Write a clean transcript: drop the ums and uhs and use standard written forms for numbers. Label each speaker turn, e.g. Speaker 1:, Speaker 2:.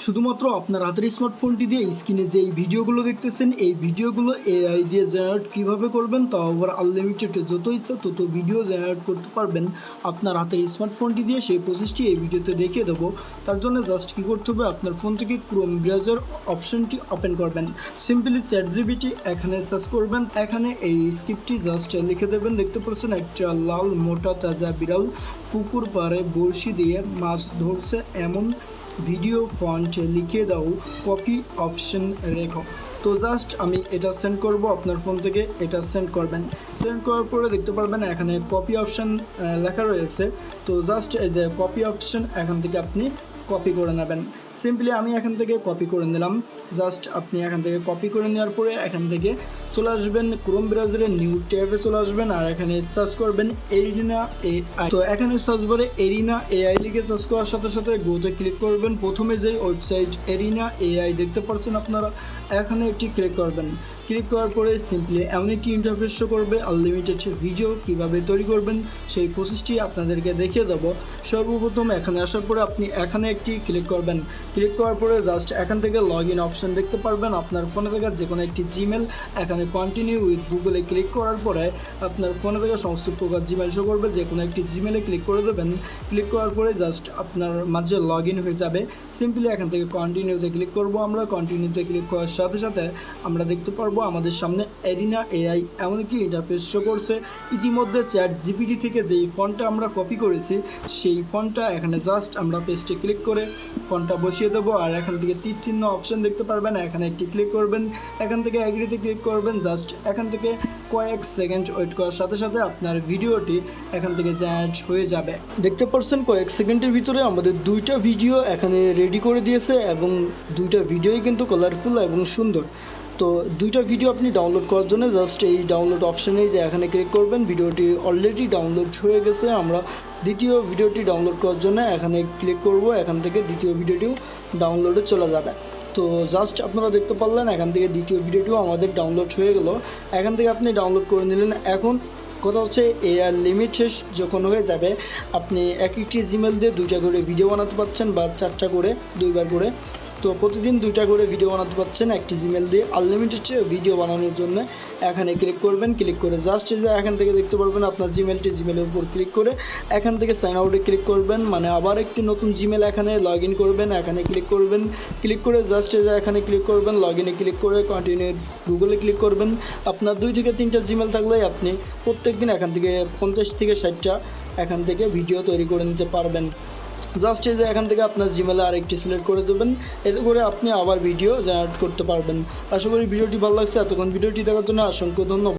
Speaker 1: শুধুমাত্র আপনার হাতের স্মার্টফোনটি দিয়ে স্ক্রিনে যে ভিডিওগুলো দেখতেছেন এই ভিডিওগুলো এআই দিয়ে জেনারেট কীভাবে করবেন, তাও আবার আনলিমিটেড যত ইচ্ছা তত ভিডিও জেনারেট করতে পারবেন আপনার হাতের স্মার্টফোনটি দিয়ে। সেই প্রসেসটি এই ভিডিওতে দেখিয়ে দেবো। তার জন্য জাস্ট কী করতে হবে, আপনার ফোন থেকে ক্রোম ব্রাউজার অপশনটি ওপেন করবেন, সিম্পলি চ্যাটজিপিটি এখানে সার্চ করবেন। এখানে এই স্ক্রিপ্টটি জাস্ট লিখে দেবেন। দেখতে পাচ্ছেন একটা লাল মোটা তাজা বিড়াল পুকুর পাড়ে বড়শি দিয়ে মাছ ধরছে এমন ভিডিও ফন্ট লিখে দাও, কপি অপশন রেখো। তো জাস্ট আমি এটা সেন্ড করব, আপনার ফোন থেকে এটা সেন্ড করবেন। সেন্ড করার পরে দেখতে পারবেন এখানে কপি অপশন লেখা রয়েছে। তো জাস্ট এই যে কপি অপশন এখান থেকে আপনি কপি করে নেবেন। সিম্পলি আমি এখান থেকে কপি করে নিলাম। জাস্ট আপনি এখান থেকে কপি করে নেওয়ার পরে এখান থেকে চলে আসবেন ক্রোম ব্রাউজারে নিউ ট্যাবে চলে আসবেন, আর এখানে সার্চ করবেন এরিনা এআই। তো এখানে সার্চ বারে এরিনা এআই লিখে সার্চ করার সাথে সাথে গোতে ক্লিক করবেন। প্রথমে যে ওয়েবসাইট এরিনা এআই দেখতে পাচ্ছেন আপনারা, এখানে একটি ক্লিক করবেন। ক্লিক করার পরে সিম্পলি এমন একটি ইন্টারফেস শো করবে। আনলিমিটেড ভিডিও কীভাবে তৈরি করবেন সেই প্রসেসটি আপনাদেরকে দেখিয়ে দেবো। সর্বপ্রথম এখানে আসার পরে আপনি এখানে একটি ক্লিক করবেন। ক্লিক করার পরে জাস্ট এখান থেকে লগ ইন অপশন দেখতে পারবেন। আপনার ফোনে থাকা যে কোনো একটি জিমেল, এখানে কন্টিনিউ উইথ গুগলে ক্লিক করার পরে আপনার ফোনে থাকা সমস্ত প্রকার জিমেল শো করবে। যে কোনো একটি জিমেলে ক্লিক করে দেবেন। ক্লিক করার পরে জাস্ট আপনার মাঝে লগ ইন হয়ে যাবে। সিম্পলি এখান থেকে কন্টিনিউতে ক্লিক করব। আমরা কন্টিনিউতে ক্লিক করার সাথে সাথে আমরা দেখতে পারবো আমাদের সামনে এরিনা এআই এমনকি ইন্টারফেস শো করছে। ইতিমধ্যে চ্যাটজিপিটি থেকে যেই ফন্টটা আমরা কপি করেছি সেই ফন্টটা এখানে জাস্ট আমরা পেস্টে ক্লিক করে ফন্টটা বসিয়ে দেবো। আর এখান থেকে তীর চিহ্ন অপশন দেখতে পারবেন, এখানে একটি ক্লিক করবেন। এখান থেকে এগ্রিতে ক্লিক করবেন। জাস্ট এখান থেকে কয়েক সেকেন্ড ওয়েট করার সাথে সাথে আপনার ভিডিওটি এখান থেকে জেনারেট হয়ে যাবে। দেখতে পাচ্ছেন কয়েক সেকেন্ডের ভিতরে আমাদের দুইটা ভিডিও এখানে রেডি করে দিয়েছে এবং দুইটা ভিডিওই কিন্তু কালারফুল এবং সুন্দর। তো দুইটা ভিডিও আপনি ডাউনলোড করার জন্য জাস্ট এই ডাউনলোড অপশানে যে এখানে ক্লিক করবেন। ভিডিওটি অলরেডি ডাউনলোড হয়ে গেছে। আমরা দ্বিতীয় ভিডিওটি ডাউনলোড করার জন্য এখানে ক্লিক করব। এখান থেকে দ্বিতীয় ভিডিওটিও ডাউনলোডে চলে যাবে। তো জাস্ট আপনারা দেখতে পারলেন এখান থেকে দ্বিতীয় ভিডিওটিও আমাদের ডাউনলোড হয়ে গেল। এখান থেকে আপনি ডাউনলোড করে নিলেন। এখন কথা হচ্ছে এর লিমিট শেষ যখন হয়ে যাবে আপনি এক একটি জিমেল দিয়ে দুইটা করে ভিডিও বানাতে পারছেন বা চারটা করে দুইবার করে। তো প্রতিদিন দুইটা করে ভিডিও বানাতে পারছেন একটি জিমেল দিয়ে। আনলিমিটেড ভিডিও বানানোর জন্য এখানে ক্লিক করবেন। ক্লিক করে জাস্ট যে এখান থেকে দেখতে পারবেন আপনার জিমেলের উপর ক্লিক করে এখান থেকে সাইন আউটে ক্লিক করবেন, মানে আবার একটি নতুন জিমেল এখানে লগ ইন করবেন। এখানে ক্লিক করবেন। ক্লিক করে জাস্ট যে এখানে ক্লিক করবেন, লগ ইনে ক্লিক করে কন্টিনিউ গুগলে ক্লিক করবেন। আপনার 2 থেকে 3টা জিমেল থাকলেই আপনি প্রত্যেক দিন এখান থেকে 50 থেকে 60টা এখান থেকে ভিডিও তৈরি করে নিতে পারবেন। জাস্ট এই যে এখান থেকে আপনার জিমেলে আরেকটি সিলেক্ট করে দেবেন। এতে করে আপনি আবার ভিডিও জেনারেট করতে পারবেন। আশা করি ভিডিওটি ভালো লাগছে। এতক্ষণ ভিডিওটি দেখার জন্য অসংখ্য ধন্যবাদ।